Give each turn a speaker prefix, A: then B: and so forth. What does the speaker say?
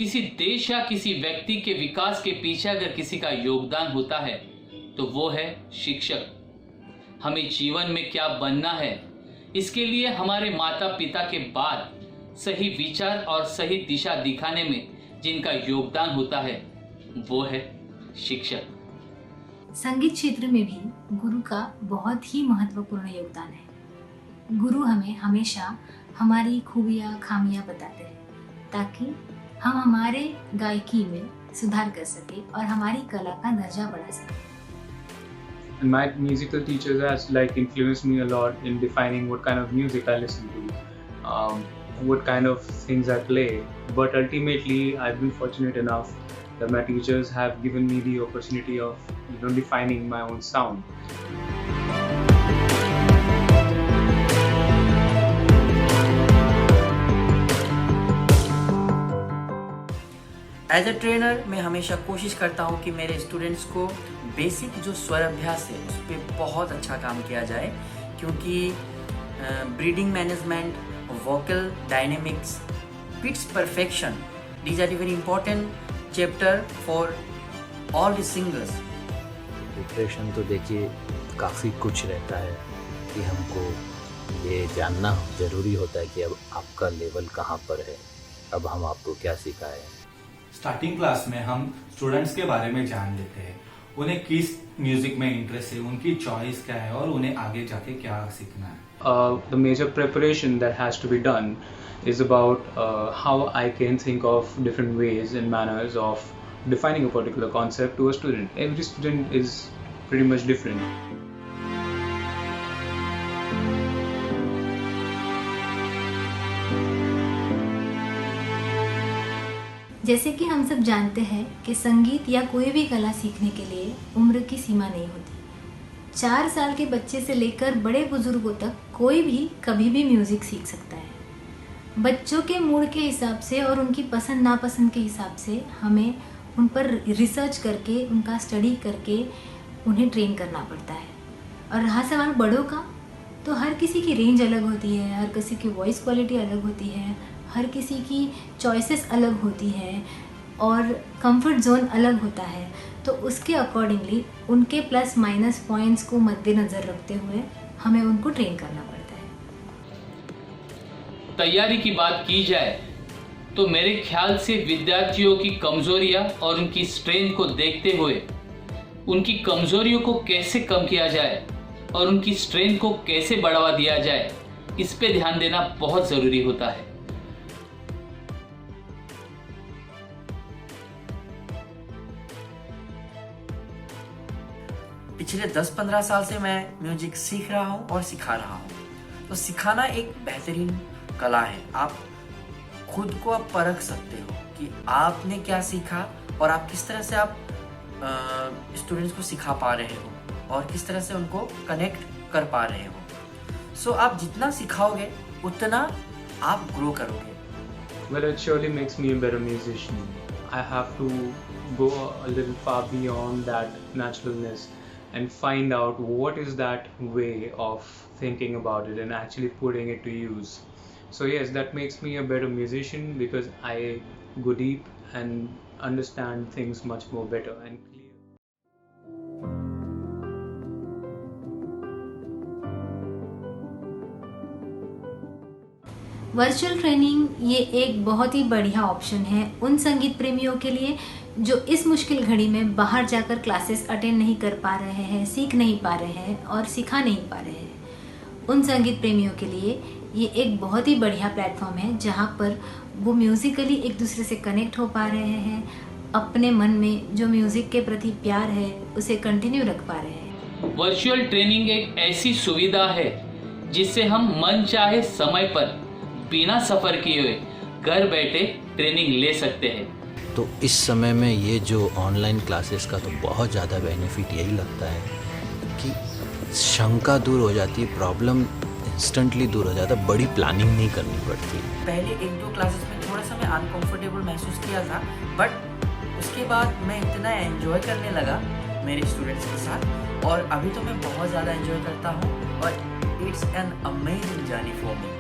A: किसी देश या किसी व्यक्ति के विकास के पीछे अगर किसी का योगदान होता है तो वो है शिक्षक। हमें जीवन में क्या बनना है, इसके लिए हमारे माता पिता के बाद सही विचार और सही दिशा दिखाने में जिनका योगदान होता है वो है शिक्षक।
B: संगीत क्षेत्र में भी गुरु का बहुत ही महत्वपूर्ण योगदान है। गुरु हमें हमेशा हमारी खूबियाँ खामियाँ बताते हैं ताकि हम हमारे गायकी में सुधार कर सके और हमारी कला का दर्जा बढ़ा सके।
C: And my musical teachers has influenced me a lot in defining what kind of music I listen to, what kind of things I play. But ultimately, I've been fortunate enough that my teachers have given me the opportunity of defining my own sound.
D: As a trainer मैं हमेशा कोशिश करता हूँ कि मेरे students को basic जो स्वर अभ्यास है उस पर बहुत अच्छा काम किया जाए, क्योंकि breeding management, vocal dynamics, pitch perfection, these are very important chapter for all the singers.
E: Preparation तो देखिए काफ़ी कुछ रहता है कि हमको ये जानना ज़रूरी होता है कि अब आपका लेवल कहाँ पर है, अब हम आपको क्या सिखाएं।
F: स्टार्टिंग क्लास में हम स्टूडेंट्स के बारे में जान लेते हैं, उन्हें किस म्यूजिक में इंटरेस्ट है, उनकी चॉइस क्या है और उन्हें आगे जाके क्या सीखना है।
C: The major preparation that has to be done is about how I can think of different ways and manners of defining a particular concept to a student. Every student is pretty much different.
B: जैसे कि हम सब जानते हैं कि संगीत या कोई भी कला सीखने के लिए उम्र की सीमा नहीं होती। 4 साल के बच्चे से लेकर बड़े बुजुर्गों तक कोई भी कभी भी म्यूज़िक सीख सकता है। बच्चों के मूड के हिसाब से और उनकी पसंद नापसंद के हिसाब से हमें उन पर रिसर्च करके, उनका स्टडी करके उन्हें ट्रेन करना पड़ता है। और रहा सवाल बड़ों का, तो हर किसी की रेंज अलग होती है, हर किसी की वॉइस क्वालिटी अलग होती है, हर किसी की चॉइसेस अलग होती है और कंफर्ट जोन अलग होता है। तो उसके अकॉर्डिंगली उनके प्लस माइनस पॉइंट्स को मद्देनज़र रखते हुए हमें उनको ट्रेन करना पड़ता है।
A: तैयारी की बात की जाए तो मेरे ख्याल से विद्यार्थियों की कमजोरियां और उनकी स्ट्रेंथ को देखते हुए उनकी कमजोरियों को कैसे कम किया जाए और उनकी स्ट्रेंथ को कैसे बढ़ावा दिया जाए, इस पे ध्यान देना बहुत ज़रूरी होता है।
D: पिछले 10-15 साल से मैं म्यूजिक सीख रहा हूँ और सिखा रहा हूँ। तो सिखाना एक बेहतरीन कला है। आप खुद को आप परख सकते हो कि आपने क्या सीखा और आप किस तरह से आप स्टूडेंट्स को सिखा पा रहे हो और किस तरह से उनको कनेक्ट कर पा रहे हो। सो आप जितना सिखाओगे उतना आप ग्रो करोगे।
C: Well, it surely makes me a better musician. I have to go a little far beyond that naturalness and find out what is that way of thinking about it and actually putting it to use. So yes, that makes me a better musician because I go deep and understand things much more better and clear.
B: Virtual training ये एक बहुत ही बढ़िया option है उन संगीत प्रेमियों के लिए जो इस मुश्किल घड़ी में बाहर जाकर क्लासेस अटेंड नहीं कर पा रहे हैं, सीख नहीं पा रहे हैं और सिखा नहीं पा रहे हैं। उन संगीत प्रेमियों के लिए ये एक बहुत ही बढ़िया प्लेटफॉर्म है जहाँ पर वो म्यूज़िकली एक दूसरे से कनेक्ट हो पा रहे हैं, अपने मन में जो म्यूज़िक के प्रति प्यार है उसे कंटिन्यू रख पा रहे हैं।
A: वर्चुअल ट्रेनिंग एक ऐसी सुविधा है जिससे हम मन चाहे समय पर बिना सफ़र किए हुए घर बैठे ट्रेनिंग ले सकते हैं।
E: तो इस समय में ये जो ऑनलाइन क्लासेस का तो बहुत ज़्यादा बेनिफिट यही लगता है कि शंका दूर हो जाती है, प्रॉब्लम इंस्टेंटली दूर हो जाता है, बड़ी प्लानिंग नहीं करनी पड़ती।
D: पहले 1-2 क्लासेस में थोड़ा सा मैं अनकंफर्टेबल महसूस किया था, बट उसके बाद मैं इतना एंजॉय करने लगा मेरे स्टूडेंट्स के साथ और अभी तो मैं बहुत ज़्यादा एंजॉय करता हूँ और it's an amazing journey for me.